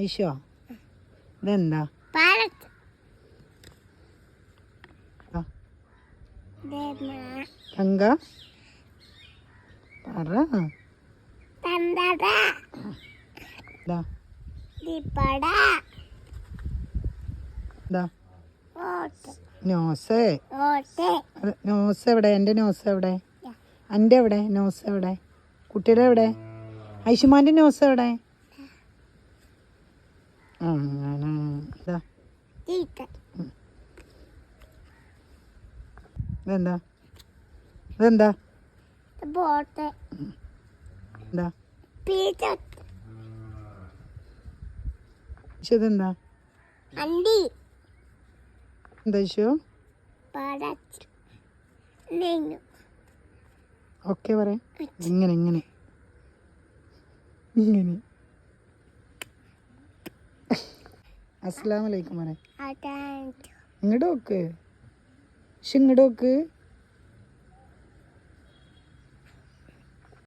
ഐശോ ഇതെന്താ? തങ്ക പറ. നോസ്. നോസ് എവിടെ? എൻ്റെ നോസ് എവിടെ? എൻ്റെ എവിടെ? നോസ് എവിടെ? കുട്ടിയുടെ എവിടെ? ഐഷുമാൻ്റെ നോസ് എവിടെ? ഇതെന്താ? ഇതെന്താ? എന്താ ഇതെന്താ? എന്താ ഇഷു? ഓക്കെ പറയാം. ഇങ്ങനെ ഇങ്ങനെ ഇങ്ങനെ. അസ്സലാമു അലൈക്കും മോനെ. ഇങ്ങോട്ട് നോക്ക്. ഇങ്ങോട്ട് നോക്ക്.